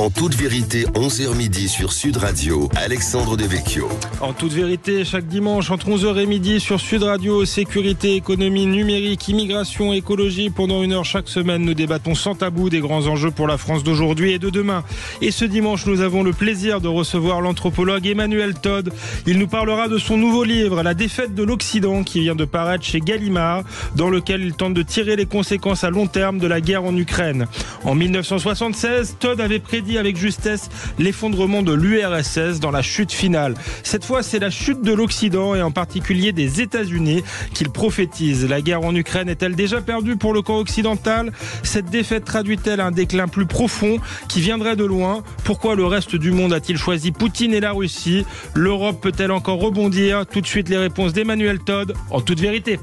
En toute vérité, 11h midi sur Sud Radio, Alexandre Devecchio. En toute vérité, chaque dimanche entre 11h et midi sur Sud Radio, sécurité, économie, numérique, immigration, écologie. Pendant une heure chaque semaine, nous débattons sans tabou des grands enjeux pour la France d'aujourd'hui et de demain. Et ce dimanche, nous avons le plaisir de recevoir l'anthropologue Emmanuel Todd. Il nous parlera de son nouveau livre, La défaite de l'Occident, qui vient de paraître chez Gallimard, dans lequel il tente de tirer les conséquences à long terme de la guerre en Ukraine. En 1976, Todd avait prédit avec justesse l'effondrement de l'URSS dans la chute finale. Cette fois, c'est la chute de l'Occident et en particulier des États-Unis qu'il prophétise. La guerre en Ukraine est-elle déjà perdue pour le camp occidental ? Cette défaite traduit-elle un déclin plus profond qui viendrait de loin ? Pourquoi le reste du monde a-t-il choisi Poutine et la Russie ? L'Europe peut-elle encore rebondir ? Tout de suite, les réponses d'Emmanuel Todd, en toute vérité.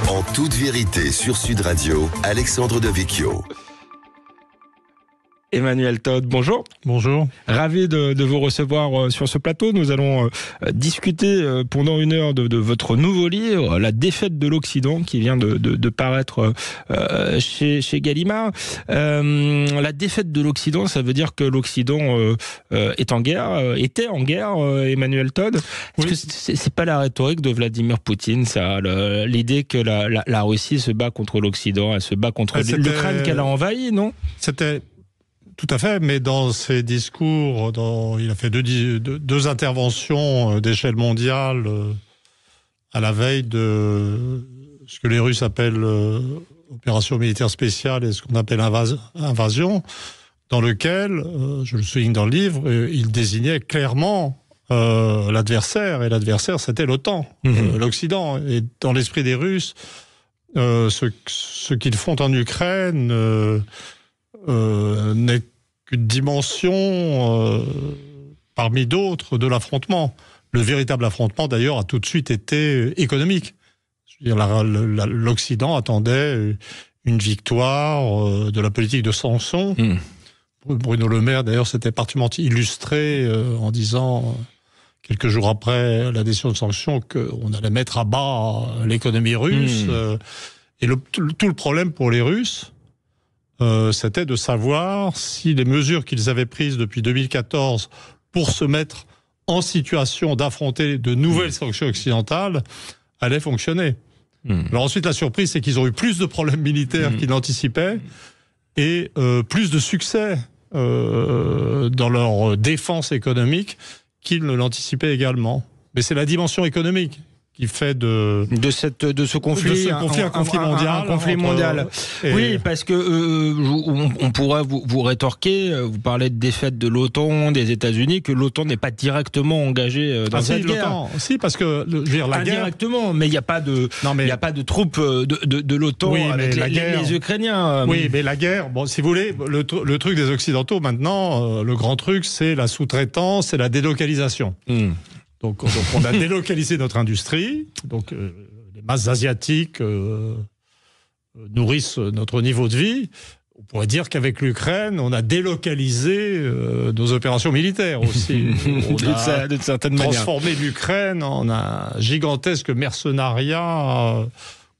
En toute vérité sur Sud Radio, Alexandre Devecchio. Emmanuel Todd, bonjour. Bonjour. Ravi de vous recevoir sur ce plateau. Nous allons discuter pendant une heure de votre nouveau livre, La défaite de l'Occident, qui vient de paraître chez Gallimard. La défaite de l'Occident, ça veut dire que l'Occident est en guerre, était en guerre, Emmanuel Todd. Est-ce que c'est pas la rhétorique de Vladimir Poutine, ça, l'idée que la Russie se bat contre l'Occident, elle se bat contre l'Ukraine qu'elle a envahie, non ? C'était... Tout à fait, mais dans ses discours, il a fait deux interventions d'échelle mondiale à la veille de ce que les Russes appellent opération militaire spéciale et ce qu'on appelle invasion, dans lequel, je le souligne dans le livre, il désignait clairement l'adversaire, et l'adversaire c'était l'OTAN, l'Occident. Et dans l'esprit des Russes, ce qu'ils font en Ukraine n'est qu'une dimension parmi d'autres de l'affrontement. Le véritable affrontement, d'ailleurs, a tout de suite été économique. Je veux dire, l'Occident attendait une victoire de la politique de Sanson. Bruno Le Maire, d'ailleurs, s'était particulièrement illustré en disant, quelques jours après la décision de sanction, qu'on allait mettre à bas l'économie russe. Et tout le problème pour les Russes, c'était de savoir si les mesures qu'ils avaient prises depuis 2014 pour se mettre en situation d'affronter de nouvelles sanctions occidentales allaient fonctionner. Alors ensuite, la surprise, c'est qu'ils ont eu plus de problèmes militaires qu'ils n'anticipaient et plus de succès dans leur défense économique qu'ils ne l'anticipaient également. Mais c'est la dimension économique qui fait de ce conflit, un conflit mondial. Oui, parce que on pourrait vous rétorquer, vous parlez de défaite de l'OTAN, des États-Unis, que l'OTAN n'est pas directement engagée dans cette guerre. Si, parce que la guerre indirectement, mais il n'y a pas de troupes de l'OTAN avec les Ukrainiens. Oui, mais la guerre, bon, si vous voulez, le truc des Occidentaux maintenant, le grand truc, c'est la sous-traitance et la délocalisation. Donc on a délocalisé notre industrie, donc les masses asiatiques nourrissent notre niveau de vie. On pourrait dire qu'avec l'Ukraine, on a délocalisé nos opérations militaires aussi. On a d'une certaine transformé l'Ukraine en un gigantesque mercenariat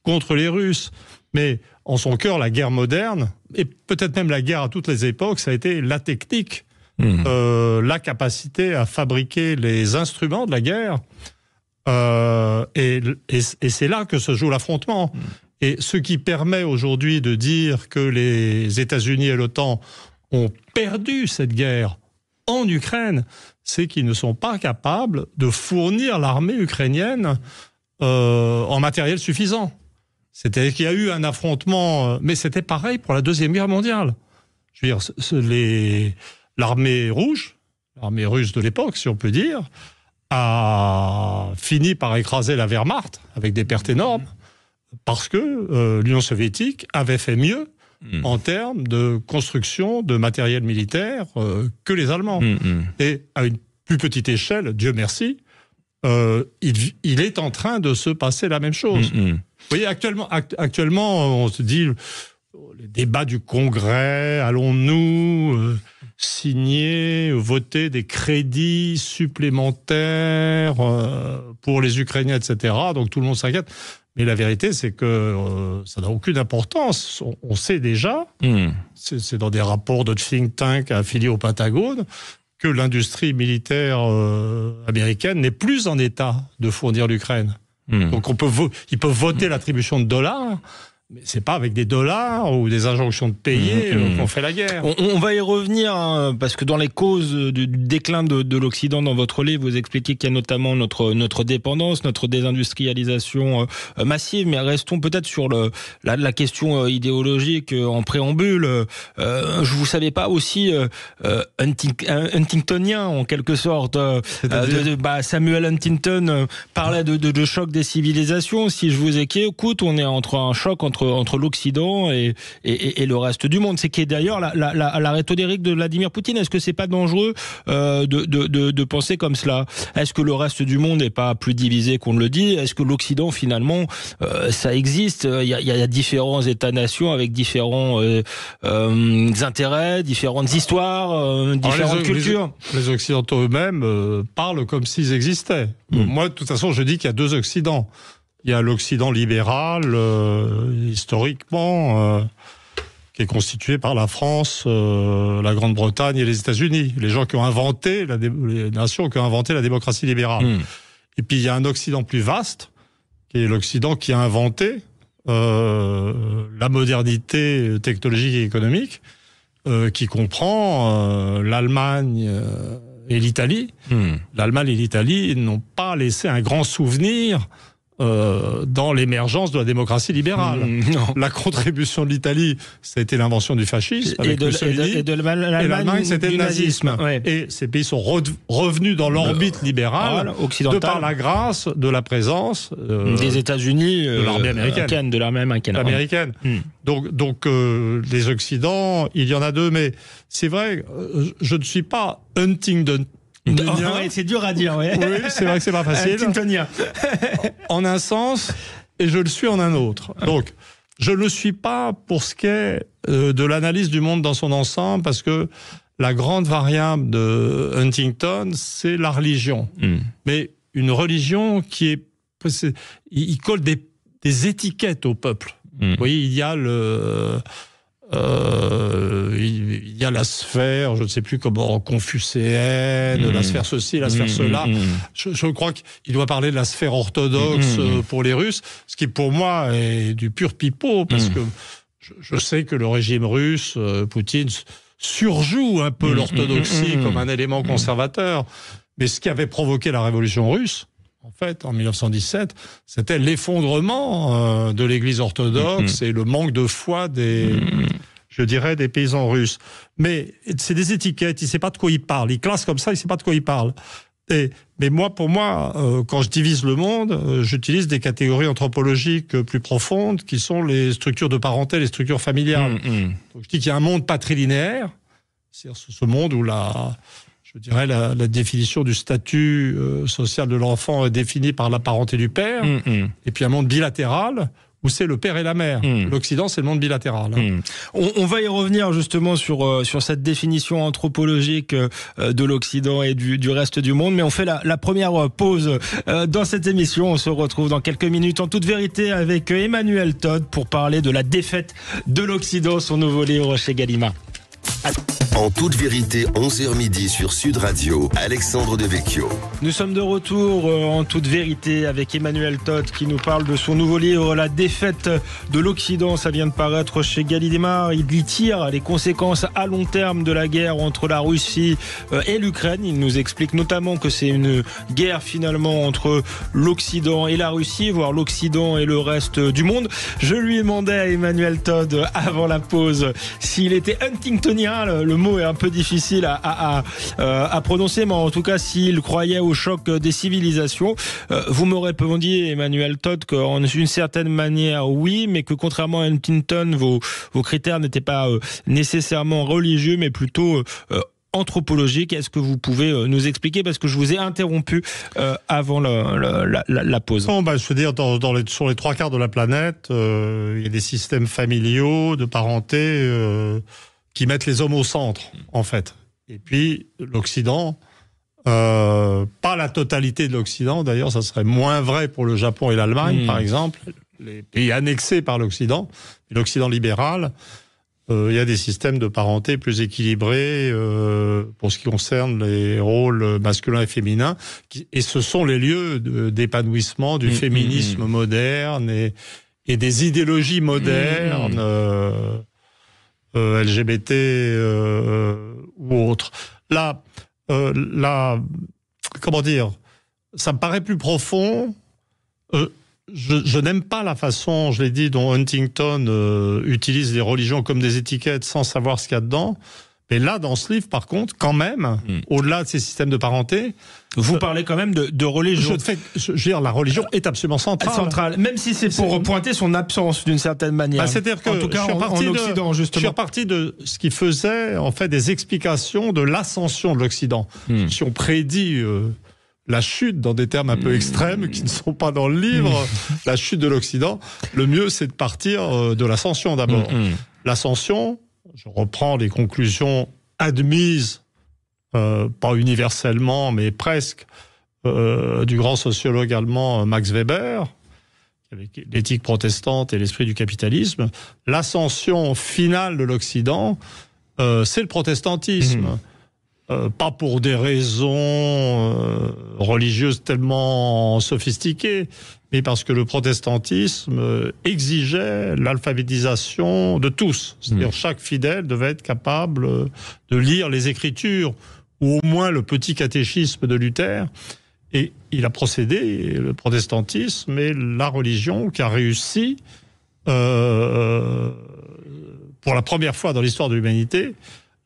contre les Russes. Mais en son cœur, la guerre moderne, et peut-être même la guerre à toutes les époques, ça a été la technique. La capacité à fabriquer les instruments de la guerre, et c'est là que se joue l'affrontement. Et ce qui permet aujourd'hui de dire que les États-Unis et l'OTAN ont perdu cette guerre en Ukraine, c'est qu'ils ne sont pas capables de fournir l'armée ukrainienne en matériel suffisant. C'est-à-dire qu'il y a eu un affrontement, mais c'était pareil pour la Deuxième Guerre mondiale. Je veux dire, l'armée rouge, l'armée russe de l'époque, si on peut dire, a fini par écraser la Wehrmacht avec des pertes énormes parce que l'Union soviétique avait fait mieux en termes de construction de matériel militaire que les Allemands. Et à une plus petite échelle, Dieu merci, il est en train de se passer la même chose. Vous voyez, actuellement, on se dit, les débats du Congrès, allons-nous signer, voter des crédits supplémentaires pour les Ukrainiens, etc. Donc tout le monde s'inquiète. Mais la vérité, c'est que ça n'a aucune importance. On sait déjà, c'est dans des rapports de think tank affiliés au Pentagone, que l'industrie militaire américaine n'est plus en état de fournir l'Ukraine. Donc ils peuvent voter l'attribution de dollars, mais c'est pas avec des dollars ou des injonctions de payer qu'on fait la guerre. On va y revenir, hein, parce que dans les causes du déclin de l'Occident, dans votre livre, vous expliquez qu'il y a notamment notre dépendance, notre désindustrialisation massive, mais restons peut-être sur la question idéologique en préambule. Vous savez pas aussi Huntingtonien, en quelque sorte. Samuel Huntington parlait de choc des civilisations. Si je vous écoute, on est entre un choc entre l'Occident et le reste du monde. C'est qui est d'ailleurs la rhétorique de Vladimir Poutine. Est-ce que c'est pas dangereux de penser comme cela? Est-ce que le reste du monde n'est pas plus divisé qu'on ne le dit? Est-ce que l'Occident, finalement, ça existe? Il y a différents États-nations avec différents intérêts, différentes histoires, différentes cultures. Les Occidentaux eux-mêmes parlent comme s'ils existaient. Moi, de toute façon, je dis qu'il y a deux Occidents. Il y a l'Occident libéral, historiquement, qui est constitué par la France, la Grande-Bretagne et les États-Unis. Les gens qui ont inventé, les nations qui ont inventé la démocratie libérale. Et puis il y a un Occident plus vaste, qui est l'Occident qui a inventé la modernité technologique et économique, qui comprend l'Allemagne et l'Italie. L'Allemagne et l'Italie n'ont pas laissé un grand souvenir dans l'émergence de la démocratie libérale. La contribution de l'Italie, ça a été l'invention du fascisme avec Mussolini, et de l'Allemagne, c'était le nazisme. Ouais. Et ces pays sont revenus dans l'orbite libérale de par la grâce de la présence des États-Unis, de l'armée américaine. De l'armée américaine. Donc les Occidents, il y en a deux, mais c'est vrai, je ne suis pas Huntington. C'est dur à dire, ouais. Oui, c'est vrai que c'est pas facile. En un sens, et je le suis en un autre. Donc, je ne le suis pas pour ce qui est de l'analyse du monde dans son ensemble, parce que la grande variable de Huntington, c'est la religion. Mais une religion qui est... Il colle des étiquettes au peuple. Vous voyez, il y a il y a la sphère, je ne sais plus comment, confucéenne, la sphère ceci, la sphère cela. Je crois qu'il doit parler de la sphère orthodoxe pour les Russes, ce qui pour moi est du pur pipeau, parce que je sais que le régime russe, Poutine, surjoue un peu l'orthodoxie comme un élément conservateur. Mais ce qui avait provoqué la révolution russe, en fait, en 1917, c'était l'effondrement de l'Église orthodoxe et le manque de foi des paysans russes. Mais c'est des étiquettes, il ne sait pas de quoi il parle. Il classe comme ça, il ne sait pas de quoi il parle. Mais pour moi, quand je divise le monde, j'utilise des catégories anthropologiques plus profondes, qui sont les structures de parenté, les structures familiales. Donc, je dis qu'il y a un monde patrilinéaire, c'est-à-dire ce monde où la définition du statut social de l'enfant est définie par la parenté du père, et puis un monde bilatéral où c'est le père et la mère. L'Occident, c'est le monde bilatéral. On va y revenir justement sur cette définition anthropologique de l'Occident et du reste du monde, mais on fait la première pause dans cette émission. On se retrouve dans quelques minutes en toute vérité avec Emmanuel Todd pour parler de la défaite de l'Occident, son nouveau livre chez Gallimard. En toute vérité, 11h midi sur Sud Radio, Alexandre Devecchio. Nous sommes de retour en toute vérité avec Emmanuel Todd qui nous parle de son nouveau livre La défaite de l'Occident. Ça vient de paraître chez Gallimard. Il y tire les conséquences à long terme de la guerre entre la Russie et l'Ukraine. Il nous explique notamment que c'est une guerre finalement entre l'Occident et la Russie, voire l'Occident et le reste du monde. Je lui demandais à Emmanuel Todd avant la pause s'il était huntingtonien. Le mot est un peu difficile à prononcer, mais en tout cas, s'il croyait au choc des civilisations. Vous me répondiez, Emmanuel Todd, qu'en une certaine manière, oui, mais que contrairement à Huntington, vos critères n'étaient pas nécessairement religieux, mais plutôt anthropologiques. Est-ce que vous pouvez nous expliquer, parce que je vous ai interrompu avant la pause. Non, je veux dire, sur les 3/4 de la planète, il y a des systèmes familiaux, de parenté, qui mettent les hommes au centre, en fait. Et puis, l'Occident, pas la totalité de l'Occident, d'ailleurs, ça serait moins vrai pour le Japon et l'Allemagne, par exemple. les pays annexés par l'Occident, l'Occident libéral, il y a des systèmes de parenté plus équilibrés pour ce qui concerne les rôles masculins et féminins. Et ce sont les lieux d'épanouissement du féminisme moderne et des idéologies modernes, LGBT ou autres. Là, comment dire, ça me paraît plus profond. Je n'aime pas la façon, je l'ai dit, dont Huntington utilise les religions comme des étiquettes sans savoir ce qu'il y a dedans. Mais là, dans ce livre, par contre, quand même, au-delà de ces systèmes de parenté... Vous parlez quand même de religion. Je veux dire, la religion est absolument centrale. Même si c'est pour pointer son absence, d'une certaine manière. C'est-à-dire que, en tout cas, en Occident, justement. Je suis reparti de ce qui faisait, en fait, des explications de l'ascension de l'Occident. Si on prédit... la chute, dans des termes un peu extrêmes qui ne sont pas dans le livre, la chute de l'Occident, le mieux c'est de partir de l'ascension d'abord. L'ascension, je reprends les conclusions admises, pas universellement, mais presque, du grand sociologue allemand Max Weber, avec l'éthique protestante et l'esprit du capitalisme. L'ascension finale de l'Occident, c'est le protestantisme. Pas pour des raisons religieuses tellement sophistiquées, mais parce que le protestantisme exigeait l'alphabétisation de tous. C'est-à-dire chaque fidèle devait être capable de lire les Écritures, ou au moins le petit catéchisme de Luther. Et il a procédé, le protestantisme est la religion qui a réussi, pour la première fois dans l'histoire de l'humanité,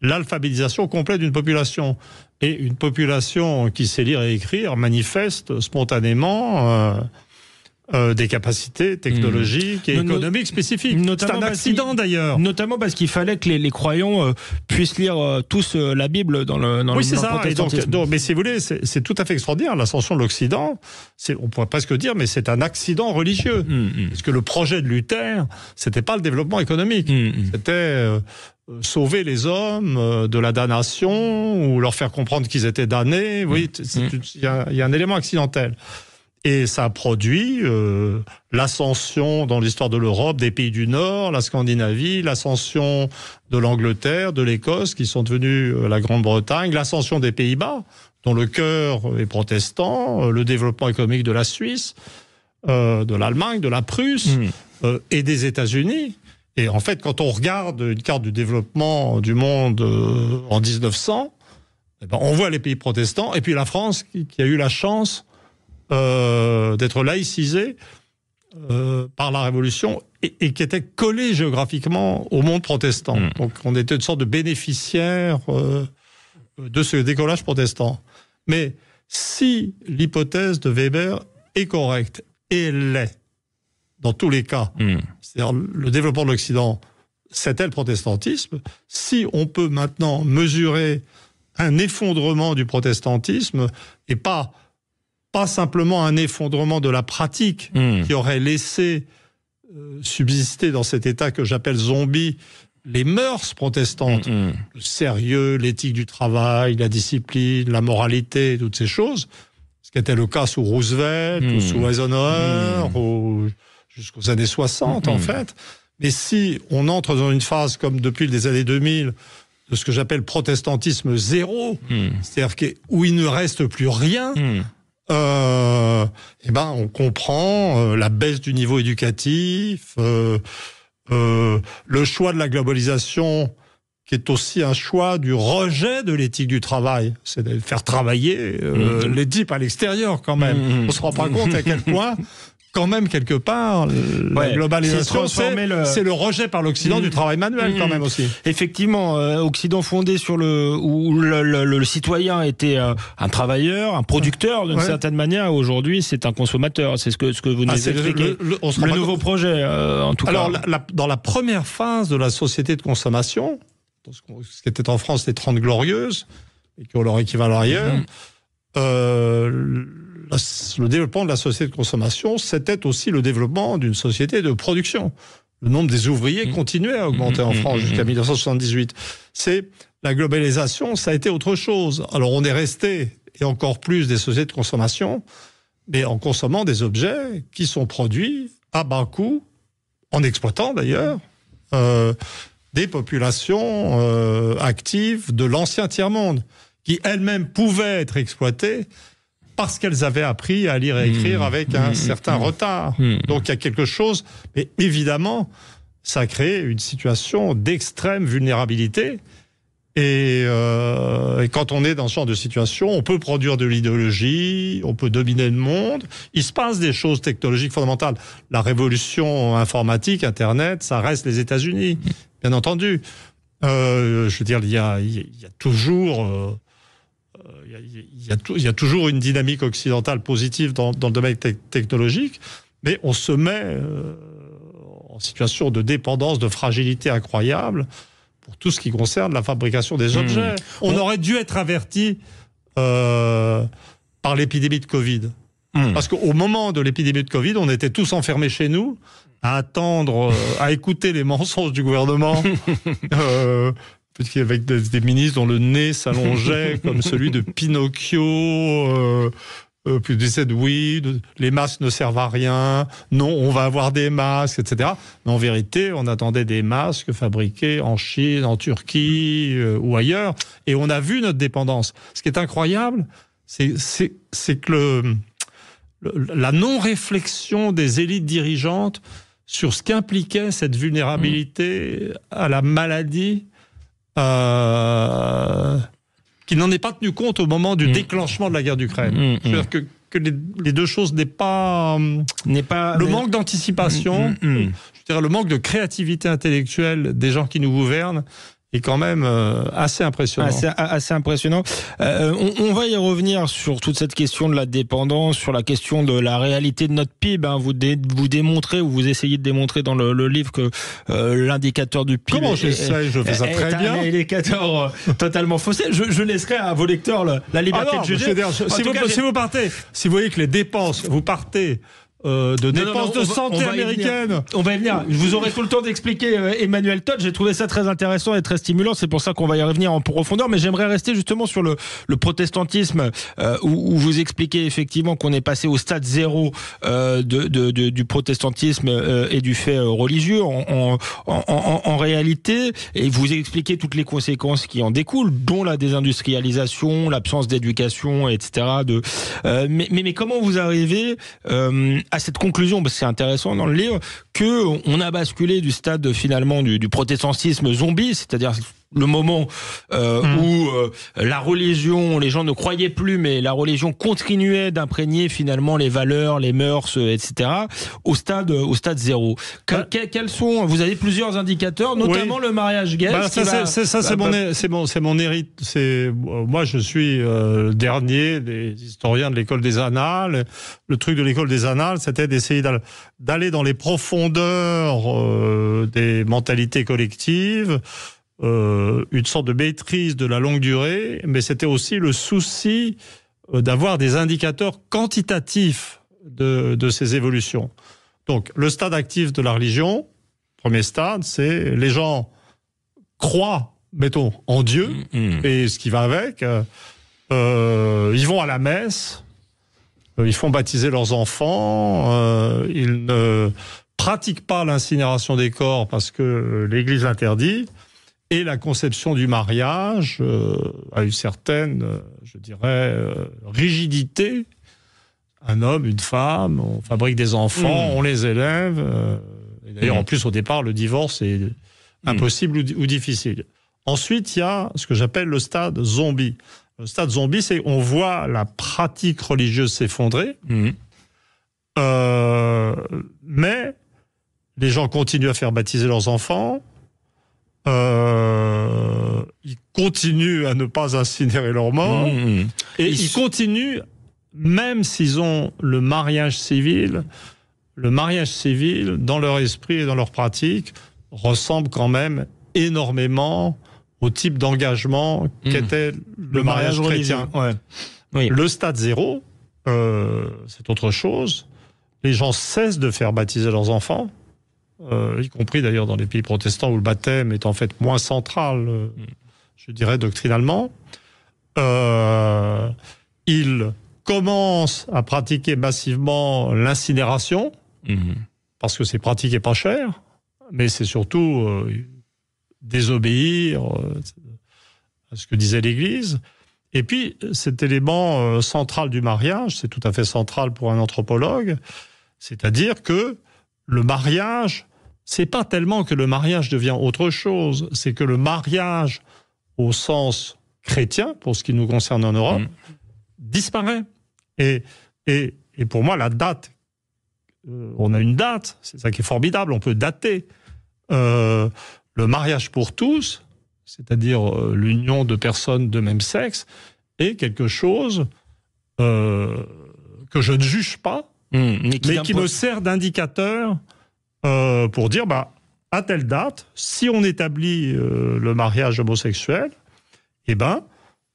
l'alphabétisation complète d'une population. Et une population qui sait lire et écrire manifeste spontanément des capacités technologiques et économiques spécifiques. C'est un accident d'ailleurs. Notamment parce qu'il fallait que les croyants puissent lire tous la Bible dans le protestantisme. Donc, mais si vous voulez, c'est tout à fait extraordinaire. L'ascension de l'Occident, on pourrait presque dire, mais c'est un accident religieux. Parce que le projet de Luther, c'était pas le développement économique. C'était... sauver les hommes de la damnation ou leur faire comprendre qu'ils étaient damnés. Oui, il y a un élément accidentel. Et ça a produit l'ascension dans l'histoire de l'Europe des pays du Nord, la Scandinavie, l'ascension de l'Angleterre, de l'Écosse, qui sont devenus la Grande-Bretagne, l'ascension des Pays-Bas, dont le cœur est protestant, le développement économique de la Suisse, de l'Allemagne, de la Prusse et des États-Unis. Et en fait, quand on regarde une carte du développement du monde en 1900, on voit les pays protestants, et puis la France qui a eu la chance d'être laïcisée par la Révolution et qui était collée géographiquement au monde protestant. Donc on était une sorte de bénéficiaire de ce décollage protestant. Mais si l'hypothèse de Weber est correcte, et elle l'est, dans tous les cas, c'est-à-dire le développement de l'Occident, c'était le protestantisme. Si on peut maintenant mesurer un effondrement du protestantisme, et pas simplement un effondrement de la pratique qui aurait laissé subsister dans cet état que j'appelle zombie les mœurs protestantes, le sérieux, l'éthique du travail, la discipline, la moralité, toutes ces choses, ce qui était le cas sous Roosevelt ou sous Eisenhower ou jusqu'aux années 60 en fait. Mais si on entre dans une phase comme depuis les années 2000 de ce que j'appelle protestantisme zéro, c'est-à-dire où il ne reste plus rien, on comprend la baisse du niveau éducatif, le choix de la globalisation qui est aussi un choix du rejet de l'éthique du travail, c'est de faire travailler les types à l'extérieur quand même. On se rend pas compte à quel point quand même, quelque part, la globalisation, c'est le rejet par l'Occident du travail manuel, quand même, aussi. Effectivement, Occident fondé sur où le citoyen était un travailleur, un producteur, d'une certaine manière. Aujourd'hui, c'est un consommateur. C'est ce que vous nous expliquez. Le nouveau projet, en tout cas. Alors, dans la première phase de la société de consommation, ce qui était en France les 30 Glorieuses, et qui ont leur équivalent ailleurs, le développement de la société de consommation, c'était aussi le développement d'une société de production. Le nombre des ouvriers continuait à augmenter en France jusqu'à 1978. C'est la globalisation, ça a été autre chose. Alors on est resté, et encore plus, des sociétés de consommation, mais en consommant des objets qui sont produits à bas coût, en exploitant d'ailleurs, des populations actives de l'ancien tiers-monde, qui elles-mêmes pouvaient être exploitées parce qu'elles avaient appris à lire et écrire avec un certain retard. Donc il y a quelque chose, mais évidemment, ça a créé une situation d'extrême vulnérabilité. Et quand on est dans ce genre de situation, on peut produire de l'idéologie, on peut dominer le monde. Il se passe des choses technologiques fondamentales. La révolution informatique, Internet, ça reste les États-Unis, bien entendu. Je veux dire, il y a toujours... Il y a toujours une dynamique occidentale positive dans le domaine technologique, mais on se met en situation de dépendance, de fragilité incroyable pour tout ce qui concerne la fabrication des objets. On aurait dû être averti par l'épidémie de Covid. Parce qu'au moment de l'épidémie de Covid, on était tous enfermés chez nous, à attendre, à écouter les mensonges du gouvernement, avec des ministres dont le nez s'allongeait comme celui de Pinocchio, puis disaient oui, les masques ne servent à rien, non, on va avoir des masques, etc. Mais en vérité, on attendait des masques fabriqués en Chine, en Turquie ou ailleurs, et on a vu notre dépendance. Ce qui est incroyable, c'est que la non-réflexion des élites dirigeantes sur ce qu'impliquait cette vulnérabilité à la maladie, qui n'en est pas tenu compte au moment du déclenchement de la guerre d'Ukraine. Je veux dire que les deux choses n'est pas le manque d'anticipation, je dirais le manque de créativité intellectuelle des gens qui nous gouvernent est quand même assez impressionnant. Assez impressionnant. On va y revenir sur toute cette question de la dépendance, sur la question de la réalité de notre PIB. Vous démontrez, ou vous essayez de démontrer dans le livre que l'indicateur du PIB... Comment j'essaie ? Je fais ça très bien. Un indicateur totalement faussé. Je laisserai à vos lecteurs la liberté de juger. Si vous voyez que les dépenses, vous partez... de dépenses de santé américaine. On va y venir. Vous aurez tout le temps d'expliquer Emmanuel Todd. J'ai trouvé ça très intéressant et très stimulant. C'est pour ça qu'on va y revenir en profondeur. Mais j'aimerais rester justement sur le protestantisme où vous expliquez effectivement qu'on est passé au stade zéro du protestantisme et du fait religieux en réalité. Et vous expliquez toutes les conséquences qui en découlent, dont la désindustrialisation, l'absence d'éducation, etc. Mais comment vous arrivez à cette conclusion, parce que c'est intéressant dans le livre, que on a basculé du stade finalement du protestantisme zombie, c'est-à-dire le moment où la religion, les gens ne croyaient plus, mais la religion continuait d'imprégner finalement les valeurs, les mœurs, etc. au stade zéro. Quels sont, vous avez plusieurs indicateurs, notamment le mariage gay. C'est mon hérite. Moi, je suis le dernier des historiens de l'école des Annales. Le truc de l'école des Annales, c'était d'essayer d'aller dans les profondeurs des mentalités collectives. Une sorte de maîtrise de la longue durée, mais c'était aussi le souci d'avoir des indicateurs quantitatifs de ces évolutions. Donc, le stade actif de la religion, premier stade, c'est les gens croient, mettons, en Dieu, et ce qui va avec, ils vont à la messe, ils font baptiser leurs enfants, ils ne pratiquent pas l'incinération des corps parce que l'Église l'interdit. Et la conception du mariage a une certaine, je dirais, rigidité. Un homme, une femme, on fabrique des enfants, on les élève. Et d'ailleurs, en plus, au départ, le divorce est impossible ou difficile. Ensuite, il y a ce que j'appelle le stade zombie. Le stade zombie, c'est on voit la pratique religieuse s'effondrer, mais les gens continuent à faire baptiser leurs enfants. Ils continuent à ne pas incinérer leurs morts et ils continuent, même s'ils ont le mariage civil, dans leur esprit et dans leur pratique, ressemble quand même énormément au type d'engagement qu'était le mariage chrétien. Ouais. Oui. Le stade zéro, c'est autre chose. Les gens cessent de faire baptiser leurs enfants. Y compris d'ailleurs dans les pays protestants où le baptême est en fait moins central, je dirais doctrinalement. Ils commencent à pratiquer massivement l'incinération. parce que c'est pratique et pas cher, mais c'est surtout désobéir à ce que disait l'Église. Et puis, cet élément central du mariage, c'est tout à fait central pour un anthropologue, c'est-à-dire que le mariage, c'est pas tellement que le mariage devient autre chose, c'est que le mariage, au sens chrétien, pour ce qui nous concerne en Europe, disparaît. Et pour moi, la date, on a une date, c'est ça qui est formidable, on peut dater. Le mariage pour tous, c'est-à-dire l'union de personnes de même sexe, est quelque chose que je ne juge pas, mais qui me sert d'indicateur pour dire, à telle date, si on établit le mariage homosexuel,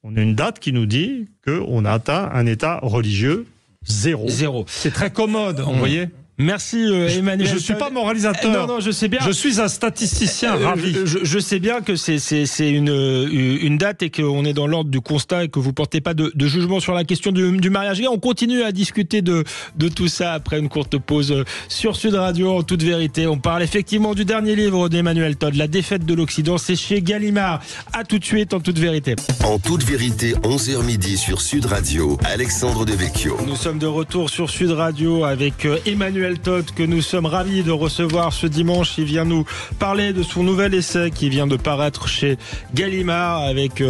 on a une date qui nous dit qu'on a atteint un état religieux zéro. C'est très commode, vous voyez. Merci Emmanuel. Je ne suis pas moralisateur. Non, je sais bien. Je suis un statisticien ravi. Je sais bien que c'est une date et qu'on est dans l'ordre du constat et que vous portez pas de jugement sur la question du mariage gay. On continue à discuter de tout ça après une courte pause sur Sud Radio. En toute vérité, on parle effectivement du dernier livre d'Emmanuel Todd, La défaite de l'Occident. C'est chez Gallimard. À tout de suite, en toute vérité. En toute vérité, 11h midi sur Sud Radio. Alexandre Devecchio. Nous sommes de retour sur Sud Radio avec Emmanuel Todd, que nous sommes ravis de recevoir ce dimanche. Il vient nous parler de son nouvel essai qui vient de paraître chez Gallimard avec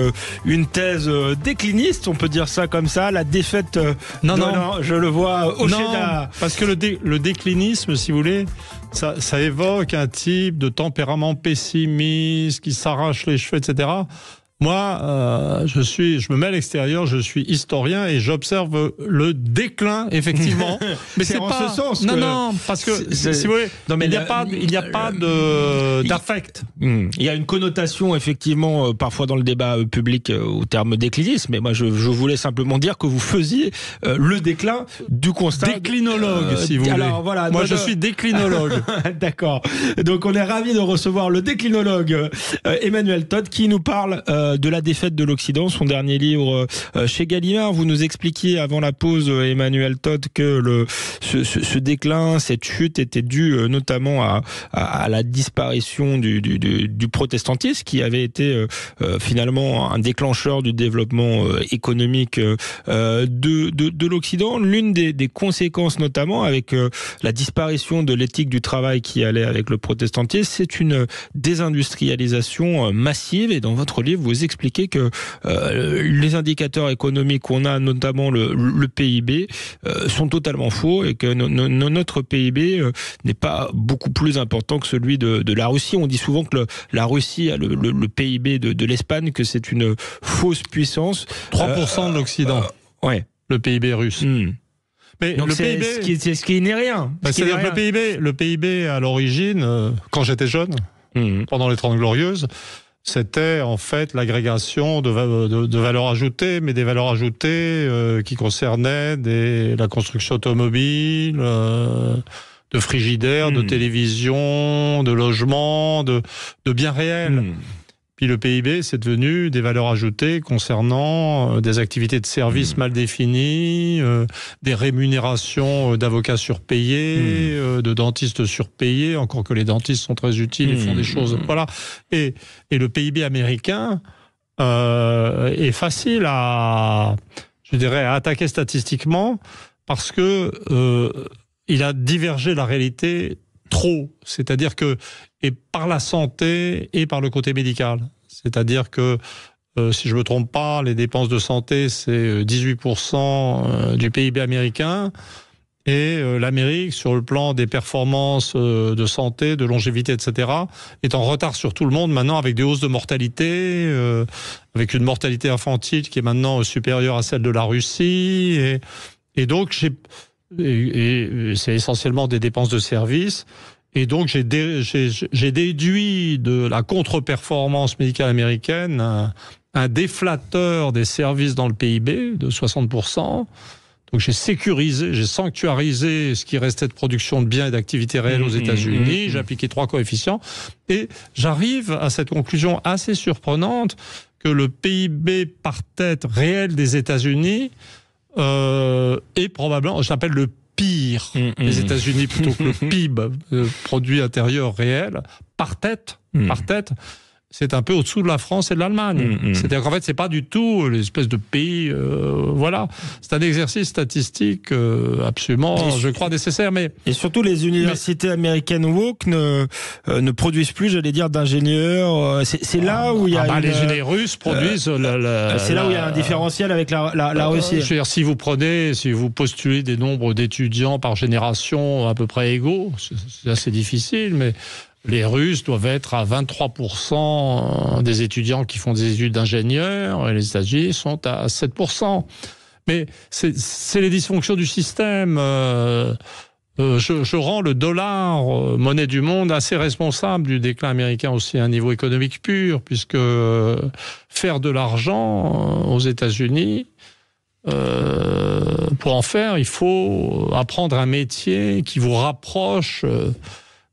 une thèse décliniste, on peut dire ça comme ça, la défaite. Non, je le vois au Chédar. Parce que le déclinisme, si vous voulez, ça évoque un type de tempérament pessimiste qui s'arrache les cheveux, etc. Moi, je me mets à l'extérieur, je suis historien et j'observe le déclin, effectivement. Mais c'est pas en ce sens. Non, parce que si vous voulez, il n'y a pas d'affect. Il y a une connotation, effectivement, parfois dans le débat public au terme déclinisme. Mais moi, je voulais simplement dire que vous faisiez le déclin du constat. Déclinologue, si vous voulez. Alors, voilà, moi, je suis déclinologue. D'accord. Donc, on est ravis de recevoir le déclinologue Emmanuel Todd qui nous parle de la défaite de l'Occident, son dernier livre chez Gallimard. Vous nous expliquiez avant la pause, Emmanuel Todd, que ce déclin, cette chute était due notamment à la disparition du protestantisme, qui avait été finalement un déclencheur du développement économique de l'Occident. L'une des conséquences, notamment avec la disparition de l'éthique du travail qui allait avec le protestantisme, c'est une désindustrialisation massive. Et dans votre livre, vous expliquez que les indicateurs économiques qu'on a, notamment le PIB, sont totalement faux et que notre PIB n'est pas beaucoup plus important que celui de la Russie. On dit souvent que la Russie a le PIB de l'Espagne, que c'est une fausse puissance. 3% de l'Occident. Ouais. Le PIB russe. Mais donc le PIB, ce qui n'est rien. C'est-à-dire que le PIB à l'origine, quand j'étais jeune, pendant les 30 Glorieuses, c'était en fait l'agrégation de valeurs ajoutées, mais des valeurs ajoutées qui concernaient la construction automobile, de frigidaires, de télévision, de logements, de biens réels. Puis le PIB, c'est devenu des valeurs ajoutées concernant des activités de services mal définies, des rémunérations d'avocats surpayés, de dentistes surpayés, encore que les dentistes sont très utiles et font des choses. Voilà. Et le PIB américain est facile à attaquer statistiquement parce que il a divergé la réalité trop. C'est-à-dire que, et par la santé et par le côté médical. C'est-à-dire que, si je ne me trompe pas, les dépenses de santé, c'est 18% du PIB américain. Et l'Amérique, sur le plan des performances de santé, de longévité, etc., est en retard sur tout le monde maintenant, avec des hausses de mortalité, avec une mortalité infantile qui est maintenant supérieure à celle de la Russie. Et donc, c'est essentiellement des dépenses de services. Et donc, j'ai déduit de la contre-performance médicale américaine un déflateur des services dans le PIB de 60%. Donc, j'ai sanctuarisé ce qui restait de production de biens et d'activités réelles aux États-Unis. J'ai appliqué 3 coefficients. Et j'arrive à cette conclusion assez surprenante que le PIB par tête réel des États-Unis est probablement, j'appelle le pire les États-Unis plutôt que le PIB, produit intérieur réel, par tête, c'est un peu au-dessous de la France et de l'Allemagne. C'est-à-dire qu'en fait, c'est pas du tout l'espèce de pays, voilà. C'est un exercice statistique absolument, je crois, nécessaire. Et surtout, les universités américaines woke ne produisent plus, j'allais dire, d'ingénieurs. C'est là où il y a les ingénieurs russes produisent. C'est là où il y a un différentiel avec la Russie. Je veux dire, si vous postulez des nombres d'étudiants par génération à peu près égaux, c'est assez difficile, mais les Russes doivent être à 23% des étudiants qui font des études d'ingénieurs, et les États-Unis sont à 7%. Mais c'est les dysfonctions du système. Je rends le dollar, monnaie du monde, assez responsable du déclin américain aussi à un niveau économique pur, puisque faire de l'argent aux États-Unis, pour en faire, il faut apprendre un métier qui vous rapproche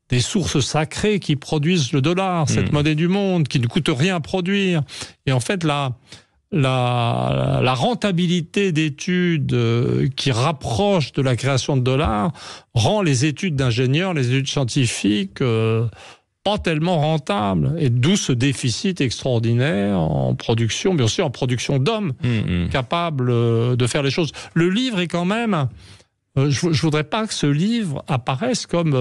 des sources sacrées qui produisent le dollar, cette monnaie du monde, qui ne coûte rien à produire. Et en fait, la rentabilité d'études qui rapproche de la création de dollars rend les études d'ingénieurs, les études scientifiques, pas tellement rentables. Et d'où ce déficit extraordinaire en production, bien sûr en production d'hommes capables de faire les choses. Le livre est quand même... Je voudrais pas que ce livre apparaisse comme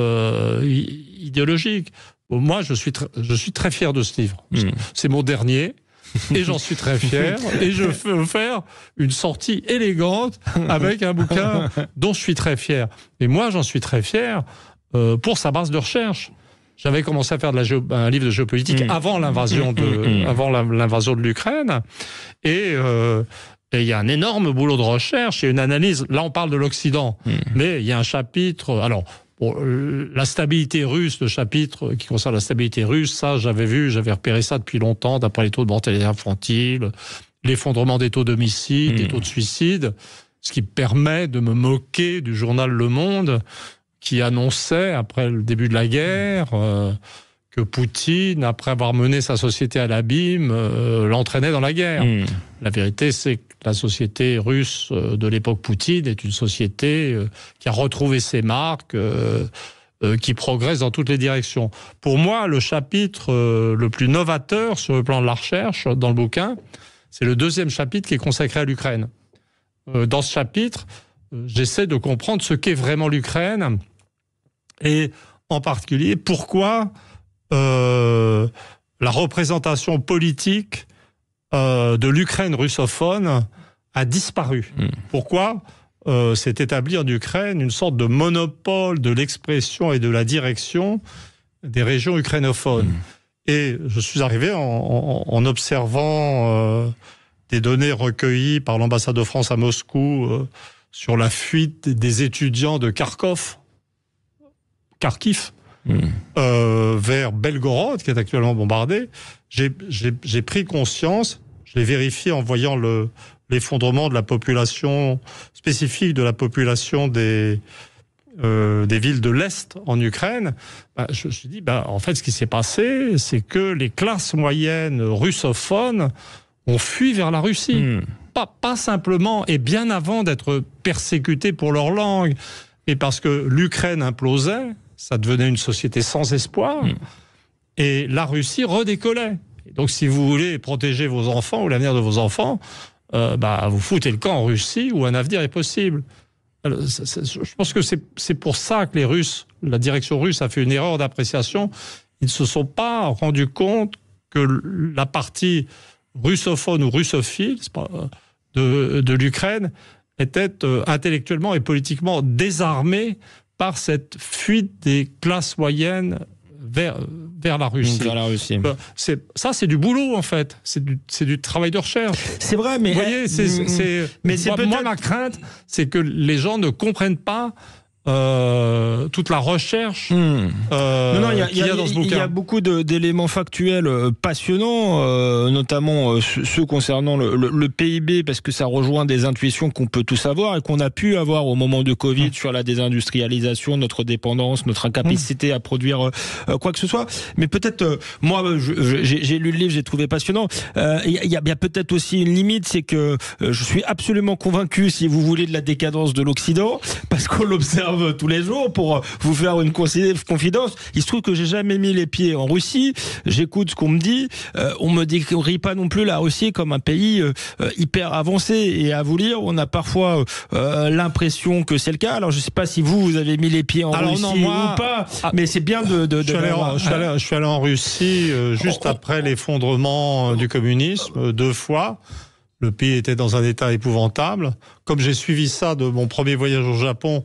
idéologique. Moi, je suis très fier de ce livre. C'est mon dernier, et j'en suis très fier. Et je veux faire une sortie élégante avec un bouquin dont je suis très fier. Et moi, j'en suis très fier pour sa base de recherche. J'avais commencé à faire un livre de géopolitique avant l'invasion de l'Ukraine, et il y a un énorme boulot de recherche et une analyse. Là, on parle de l'Occident, mais il y a un chapitre... Alors, la stabilité russe, le chapitre qui concerne la stabilité russe, ça, j'avais repéré ça depuis longtemps, d'après les taux de mortalité infantile, l'effondrement des taux d'homicide, des taux de suicide, ce qui permet de me moquer du journal Le Monde, qui annonçait, après le début de la guerre... que Poutine, après avoir mené sa société à l'abîme, l'entraînait dans la guerre. La vérité, c'est que la société russe de l'époque Poutine est une société qui a retrouvé ses marques, qui progresse dans toutes les directions. Pour moi, le chapitre le plus novateur sur le plan de la recherche dans le bouquin, c'est le deuxième chapitre qui est consacré à l'Ukraine. Dans ce chapitre, j'essaie de comprendre ce qu'est vraiment l'Ukraine et en particulier pourquoi la représentation politique de l'Ukraine russophone a disparu. Pourquoi s'est établi en Ukraine une sorte de monopole de l'expression et de la direction des régions ukrainophones. Et je suis arrivé en observant des données recueillies par l'ambassade de France à Moscou sur la fuite des étudiants de Kharkiv, vers Belgorod, qui est actuellement bombardé. J'ai pris conscience, je l'ai vérifié en voyant l'effondrement de la population spécifique de la population des villes de l'Est en Ukraine. Je me suis dit, en fait, ce qui s'est passé, c'est que les classes moyennes russophones ont fui vers la Russie. Pas simplement, et bien avant d'être persécutées pour leur langue, mais parce que l'Ukraine implosait, ça devenait une société sans espoir, et la Russie redécollait. Et donc, si vous voulez protéger vos enfants ou l'avenir de vos enfants, vous foutez le camp en Russie où un avenir est possible. Alors, je pense que c'est pour ça que les Russes, la direction russe a fait une erreur d'appréciation. Ils ne se sont pas rendus compte que la partie russophone ou russophile de l'Ukraine était intellectuellement et politiquement désarmée par cette fuite des classes moyennes vers la Russie. Vers la Russie. C'est du boulot, en fait. C'est du travail de recherche. C'est vrai, mais... Vous voyez, moi, ma crainte, c'est que les gens ne comprennent pas toute la recherche qu'il y a dans ce bouquin. Il y a beaucoup d'éléments factuels passionnants, notamment ceux concernant le PIB, parce que ça rejoint des intuitions qu'on peut tous avoir et qu'on a pu avoir au moment de Covid sur la désindustrialisation, notre dépendance, notre incapacité à produire quoi que ce soit. Mais peut-être, moi, j'ai lu le livre, j'ai trouvé passionnant. Il y a peut-être aussi une limite, c'est que je suis absolument convaincu, si vous voulez, de la décadence de l'Occident, parce qu'on l'observe tous les jours. Pour vous faire une confidence, il se trouve que j'ai jamais mis les pieds en Russie. J'écoute ce qu'on me dit. On me décrit pas non plus la Russie comme un pays hyper avancé. Et à vous lire, on a parfois l'impression que c'est le cas. Alors je sais pas si vous avez mis les pieds en Russie ou pas, mais c'est bien je suis allé en Russie juste après l'effondrement du communisme 2 fois. Le pays était dans un état épouvantable. Comme j'ai suivi ça de mon premier voyage au Japon,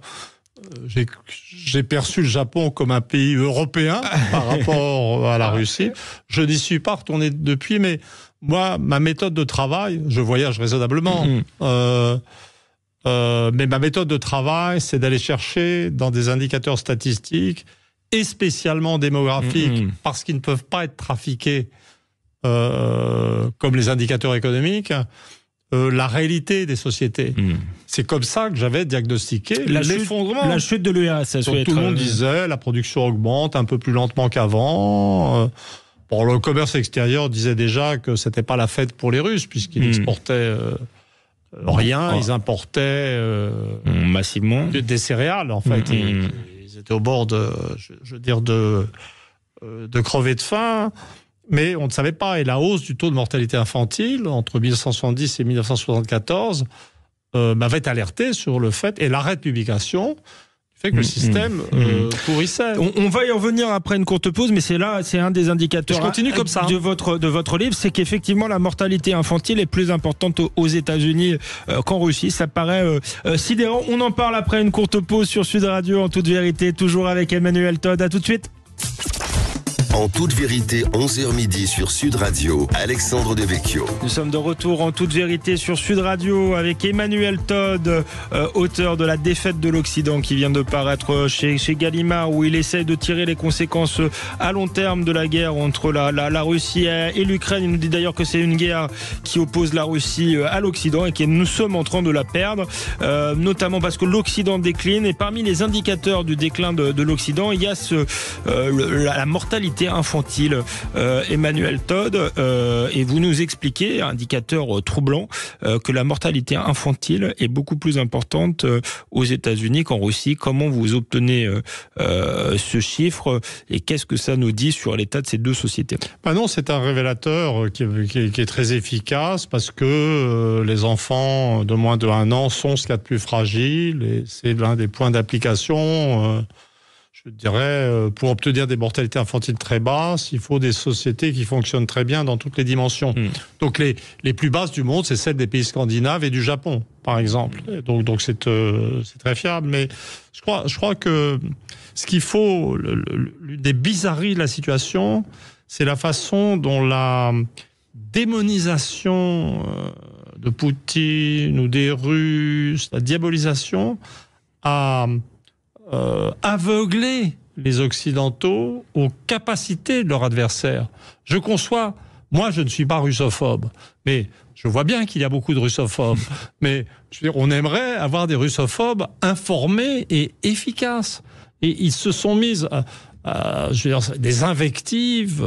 j'ai perçu le Japon comme un pays européen par rapport à la Russie. Je n'y suis pas retourné depuis, mais moi, ma méthode de travail, je voyage raisonnablement, mais ma méthode de travail, c'est d'aller chercher dans des indicateurs statistiques et spécialement démographiques, parce qu'ils ne peuvent pas être trafiqués comme les indicateurs économiques, la réalité des sociétés. C'est comme ça que j'avais diagnostiqué l'effondrement. La chute de l'URSS. Tout le monde disait la production augmente un peu plus lentement qu'avant. Le commerce extérieur disait déjà que c'était pas la fête pour les Russes, puisqu'ils exportaient rien, ils importaient massivement des céréales, en fait. Ils étaient au bord de crever de faim. Mais on ne savait pas. Et la hausse du taux de mortalité infantile entre 1970 et 1974 m'avait alerté sur le fait, et l'arrêt de publication fait que le système pourrissait. On va y revenir après une courte pause, mais c'est un des indicateurs. Je continue comme ça. De votre livre, c'est qu'effectivement la mortalité infantile est plus importante aux États-Unis qu'en Russie. Ça paraît sidérant. On en parle après une courte pause sur Sud Radio, en toute vérité, toujours avec Emmanuel Todd. À tout de suite. En toute vérité, 11h midi sur Sud Radio, Alexandre Devecchio. Nous sommes de retour en toute vérité sur Sud Radio avec Emmanuel Todd, auteur de La défaite de l'Occident, qui vient de paraître chez Gallimard, où il essaie de tirer les conséquences à long terme de la guerre entre la Russie et l'Ukraine. Il nous dit d'ailleurs que c'est une guerre qui oppose la Russie à l'Occident et que nous sommes en train de la perdre, notamment parce que l'Occident décline. Et parmi les indicateurs du déclin de l'Occident, il y a la mortalité infantile, Emmanuel Todd, et vous nous expliquez, indicateur troublant, que la mortalité infantile est beaucoup plus importante aux États-Unis qu'en Russie. Comment vous obtenez ce chiffre et qu'est-ce que ça nous dit sur l'état de ces deux sociétés ? Non, c'est un révélateur qui est très efficace, parce que les enfants de moins de 1 an sont ce qu'il y a de plus fragile, et c'est l'un des points d'application. Je dirais, pour obtenir des mortalités infantiles très basses, il faut des sociétés qui fonctionnent très bien dans toutes les dimensions. Donc les plus basses du monde, c'est celles des pays scandinaves et du Japon, par exemple. Donc c'est très fiable. Mais je crois que ce qu'il faut, l'une des bizarreries de la situation, c'est la façon dont la démonisation de Poutine ou des Russes, la diabolisation a aveugler les Occidentaux aux capacités de leur adversaire. Je conçois, moi je ne suis pas russophobe, mais je vois bien qu'il y a beaucoup de russophobes. Mais je veux dire, on aimerait avoir des russophobes informés et efficaces. Et ils se sont mis, je veux dire, des invectives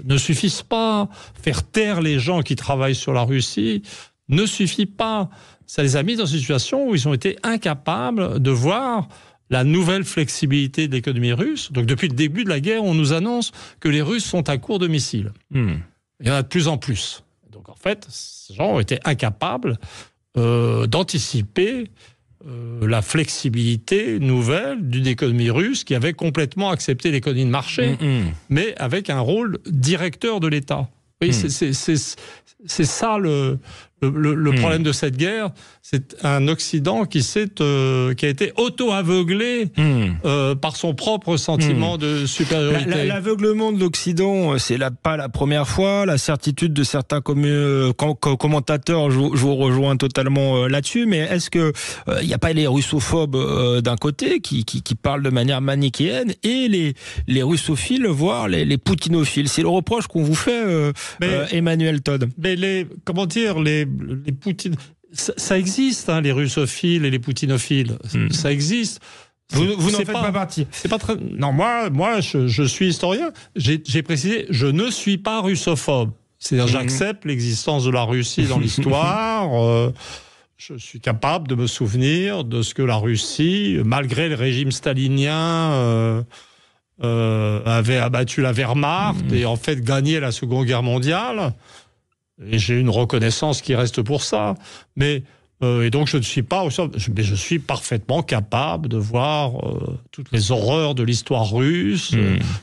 ne suffisent pas. Faire taire les gens qui travaillent sur la Russie ne suffit pas. Ça les a mis dans une situation où ils ont été incapables de voir la nouvelle flexibilité de l'économie russe. Donc depuis le début de la guerre, on nous annonce que les Russes sont à court de missiles. Il y en a de plus en plus. Donc en fait, ces gens ont été incapables d'anticiper la flexibilité nouvelle d'une économie russe qui avait complètement accepté l'économie de marché, mais avec un rôle directeur de l'État. Oui, c'est ça Le problème de cette guerre, c'est un Occident qui a été auto-aveuglé par son propre sentiment de supériorité. L'aveuglement de l'Occident, c'est pas la première fois. La certitude de certains commentateurs, je vous rejoins totalement là-dessus. Mais est-ce que il n'y a pas les russophobes d'un côté qui parlent de manière manichéenne et les russophiles, voire les poutinophiles? C'est le reproche qu'on vous fait, Emmanuel Todd. Mais les Poutine, ça existe, hein, les russophiles et les poutinophiles. Ça existe. Vous n'en faites pas partie. C'est pas très. Non, moi, je suis historien. J'ai précisé, je ne suis pas russophobe. C'est-à-dire, j'accepte l'existence de la Russie dans l'histoire. Je suis capable de me souvenir de ce que la Russie, malgré le régime stalinien, avait abattu la Wehrmacht et en fait gagné la Seconde Guerre mondiale. Et j'ai une reconnaissance qui reste pour ça. Mais et donc je ne suis pas, mais je suis parfaitement capable de voir toutes les horreurs de l'histoire russe,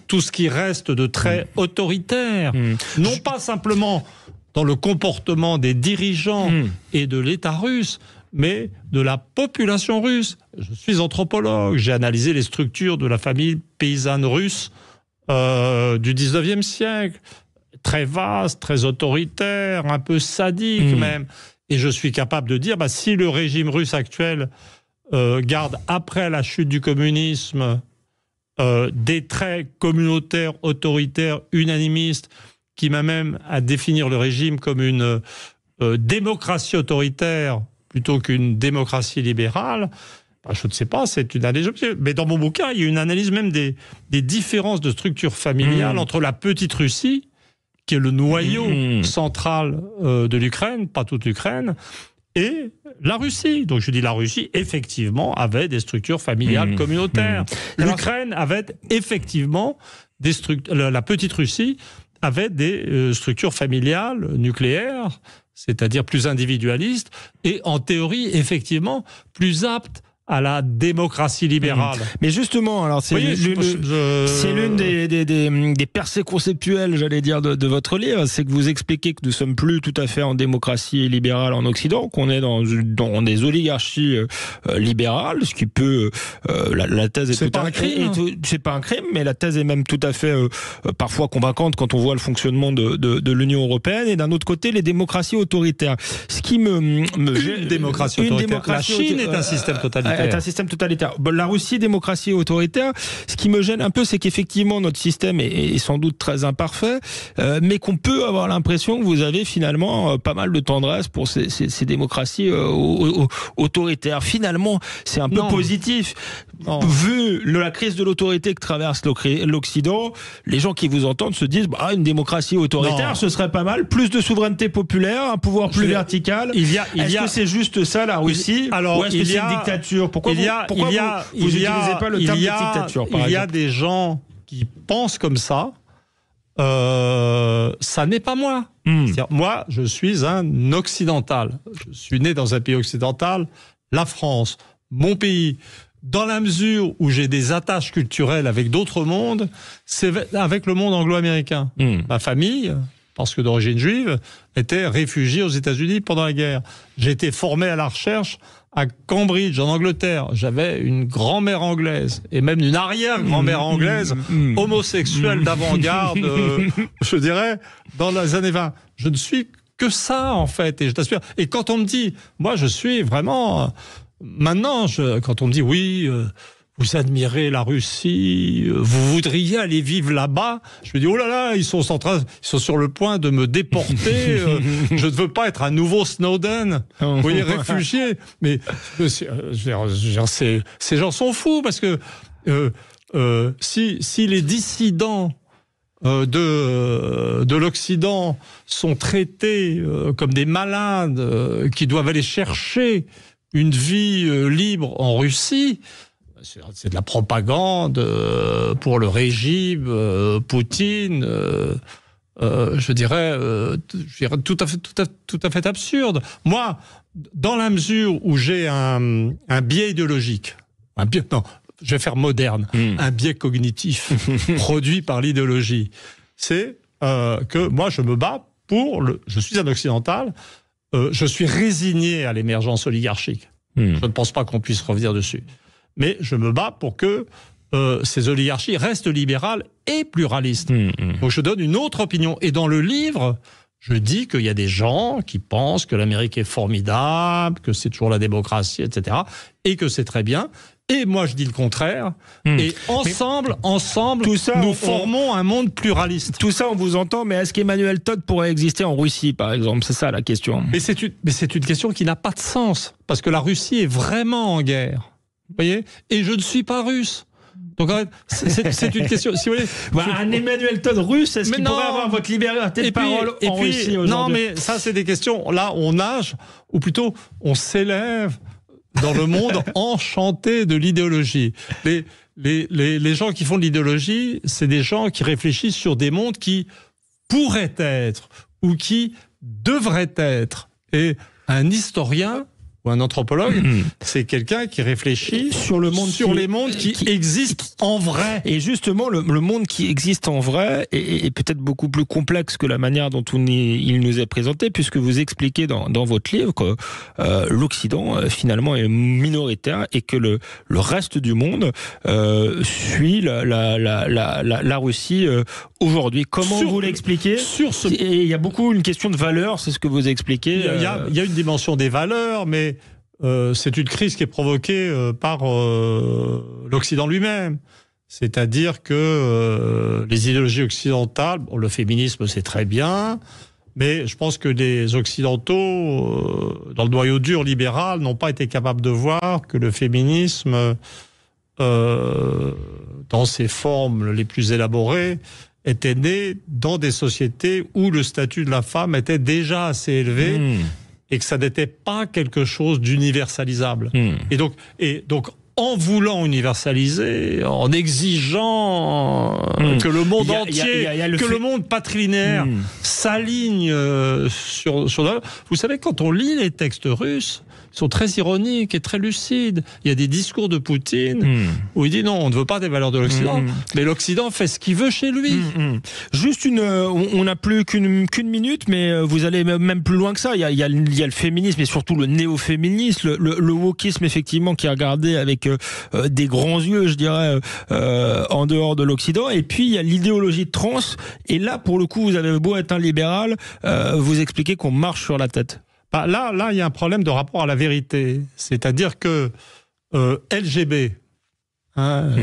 tout ce qui reste de très autoritaire, non pas simplement dans le comportement des dirigeants et de l'État russe, mais de la population russe. Je suis anthropologue, j'ai analysé les structures de la famille paysanne russe du 19e siècle. Très vaste, très autoritaire, un peu sadique même. Et je suis capable de dire, si le régime russe actuel garde, après la chute du communisme, des traits communautaires, autoritaires, unanimistes, qui m'amènent à définir le régime comme une démocratie autoritaire plutôt qu'une démocratie libérale, je ne sais pas, c'est une analyse. Mais dans mon bouquin, il y a une analyse même des différences de structure familiale entre la petite Russie, qui est le noyau central de l'Ukraine, pas toute l'Ukraine, et la Russie. Donc je dis la Russie, effectivement, avait des structures familiales communautaires. L'Ukraine avait effectivement des structures. La petite Russie avait des structures familiales nucléaires, c'est-à-dire plus individualistes, et en théorie, effectivement, plus aptes à la démocratie libérale. Mais justement, alors c'est l'une des percées conceptuelles, j'allais dire, de votre livre, c'est que vous expliquez que nous sommes plus tout à fait en démocratie libérale en Occident, qu'on est dans des oligarchies libérales, ce qui peut la thèse est tout un crime. C'est pas un crime, mais la thèse est même tout à fait parfois convaincante quand on voit le fonctionnement de l'Union européenne. Et d'un autre côté, les démocraties autoritaires. Ce qui une démocratie autoritaire. La Chine est un système totalitaire. Est un système totalitaire. La Russie, démocratie autoritaire. Ce qui me gêne un peu, c'est qu'effectivement notre système est sans doute très imparfait, mais qu'on peut avoir l'impression que vous avez finalement pas mal de tendresse pour ces démocraties autoritaires. Finalement, c'est un peu positif. Vu la crise de l'autorité que traverse l'Occident, les gens qui vous entendent se disent une démocratie autoritaire, ce serait pas mal. Plus de souveraineté populaire, un pouvoir plus vertical. Est-ce que c'est juste ça la Russie, ou est-ce que c'est une dictature? Pourquoi vous n'utilisez pas le terme de dictature, par exemple? Il y a des gens qui pensent comme ça. Ça n'est pas moi. Moi, je suis un occidental. Je suis né dans un pays occidental, la France, mon pays. Dans la mesure où j'ai des attaches culturelles avec d'autres mondes, c'est avec le monde anglo-américain. Ma famille, parce que d'origine juive, était réfugiée aux États-Unis pendant la guerre. J'ai été formé à la recherche à Cambridge, en Angleterre. J'avais une grand-mère anglaise, et même une arrière-grand-mère anglaise, homosexuelle d'avant-garde, je dirais, dans les années 20. Je ne suis que ça, en fait, et je t'assure. Et quand on me dit, moi, je suis vraiment... Maintenant, quand on me dit, oui... vous admirez la Russie, vous voudriez aller vivre là-bas. Je me dis, oh là là, ils sont sur le point de me déporter. Je ne veux pas être un nouveau Snowden. Vous voyez, réfugié. Mais ces gens sont fous parce que si les dissidents de l'Occident sont traités comme des malades qui doivent aller chercher une vie libre en Russie, c'est de la propagande pour le régime Poutine, je dirais tout à fait absurde. Moi, dans la mesure où j'ai un biais idéologique, je vais faire moderne, un biais cognitif produit par l'idéologie, c'est que moi je me bats je suis un occidental, je suis résigné à l'émergence oligarchique. Je ne pense pas qu'on puisse revenir dessus. Mais je me bats pour que ces oligarchies restent libérales et pluralistes. Donc je donne une autre opinion. Et dans le livre, je dis qu'il y a des gens qui pensent que l'Amérique est formidable, que c'est toujours la démocratie, etc. Et que c'est très bien. Et moi, je dis le contraire. Et ensemble, tout ça, nous formons un monde pluraliste. Tout ça, on vous entend, mais est-ce qu'Emmanuel Todd pourrait exister en Russie, par exemple? C'est ça la question. Mais c'est une question qui n'a pas de sens. Parce que la Russie est vraiment en guerre. Vous voyez? Et je ne suis pas russe. Donc en fait, c'est une question. Si vous voulez, un Emmanuel Todd russe, est-ce qu'il pourrait avoir votre liberté de parole en Russie aujourd'hui? Non, mais ça, c'est des questions. Là, on nage, ou plutôt, on s'élève dans le monde enchanté de l'idéologie. Les gens qui font de l'idéologie, c'est des gens qui réfléchissent sur des mondes qui pourraient être ou qui devraient être. Et un historien ou un anthropologue, c'est quelqu'un qui réfléchit sur les mondes qui existent en vrai. Et justement, le monde qui existe en vrai est peut-être beaucoup plus complexe que la manière dont il nous est présenté, puisque vous expliquez dans votre livre que l'Occident, finalement, est minoritaire et que le reste du monde suit la Russie aujourd'hui. Comment vous l'expliquez? Et il y a beaucoup une question de valeur, c'est ce que vous expliquez. Il y a une dimension des valeurs, mais c'est une crise qui est provoquée par l'Occident lui-même. C'est-à-dire que les idéologies occidentales, le féminisme c'est très bien, mais je pense que les Occidentaux, dans le noyau dur libéral, n'ont pas été capables de voir que le féminisme, dans ses formes les plus élaborées, était né dans des sociétés où le statut de la femme était déjà assez élevé et que ça n'était pas quelque chose d'universalisable. Et donc, en voulant universaliser, en exigeant que le monde entier, le monde patrilinéaire s'aligne sur... Vous savez, quand on lit les textes russes, ils sont très ironiques et très lucides. Il y a des discours de Poutine où il dit non, on ne veut pas des valeurs de l'Occident, mais l'Occident fait ce qu'il veut chez lui. Juste on n'a plus qu'une minute, mais vous allez même plus loin que ça. Il y a le féminisme et surtout le néo-féminisme, le wokisme effectivement qui est regardé avec des grands yeux, je dirais, en dehors de l'Occident. Et puis il y a l'idéologie trans. Et là, pour le coup, vous avez beau être un libéral, vous expliquez qu'on marche sur la tête. Là, il y a un problème de rapport à la vérité. C'est-à-dire que LGB,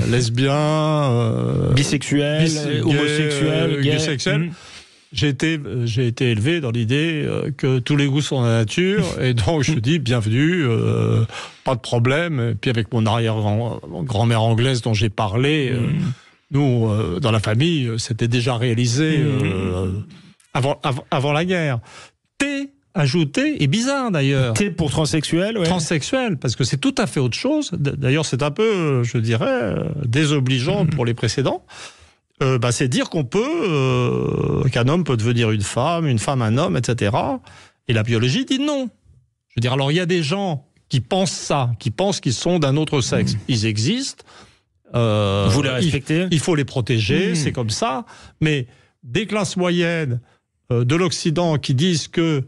lesbien, bisexuel, homosexuel, gay, j'ai été élevé dans l'idée que tous les goûts sont dans la nature, et donc je dis bienvenue, pas de problème. Et puis avec mon arrière-grand-mère anglaise dont j'ai parlé, nous, dans la famille, c'était déjà réalisé avant la guerre. Ajouté, et bizarre d'ailleurs. T pour transsexuel, ouais. Transsexuel, parce que c'est tout à fait autre chose. D'ailleurs, c'est un peu, je dirais, désobligeant pour les précédents. C'est dire qu'on peut, qu'un homme peut devenir une femme un homme, etc. Et la biologie dit non. Je veux dire, alors il y a des gens qui pensent ça, qui pensent qu'ils sont d'un autre sexe. Ils existent. Vous les respectez ? Il faut les protéger, c'est comme ça. Mais des classes moyennes de l'Occident qui disent que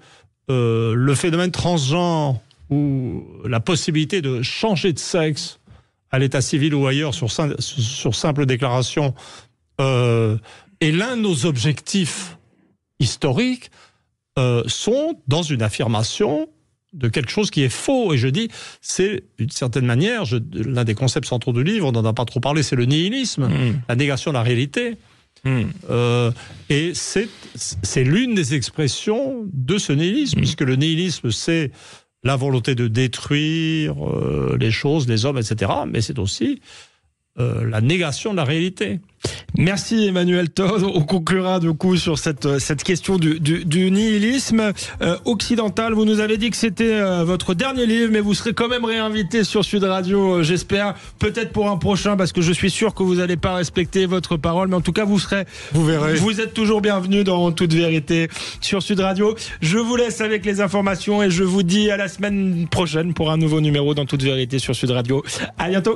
le phénomène transgenre ou la possibilité de changer de sexe à l'état civil ou ailleurs sur simple déclaration est l'un de nos objectifs historiques, sont dans une affirmation de quelque chose qui est faux. Et je dis, c'est d'une certaine manière, l'un des concepts centraux du livre, on n'en a pas trop parlé, c'est le nihilisme, la négation de la réalité. Et c'est l'une des expressions de ce nihilisme, puisque le nihilisme, c'est la volonté de détruire les choses, les hommes, etc. Mais c'est aussi la négation de la réalité. Merci Emmanuel Todd. On conclura du coup sur cette question du nihilisme occidental. Vous nous avez dit que c'était votre dernier livre, mais vous serez quand même réinvité sur Sud Radio, j'espère, peut-être pour un prochain, parce que je suis sûr que vous n'allez pas respecter votre parole, mais en tout cas vous verrez. Vous êtes toujours bienvenu dans Toute Vérité sur Sud Radio. Je vous laisse avec les informations et je vous dis à la semaine prochaine pour un nouveau numéro dans Toute Vérité sur Sud Radio. À bientôt.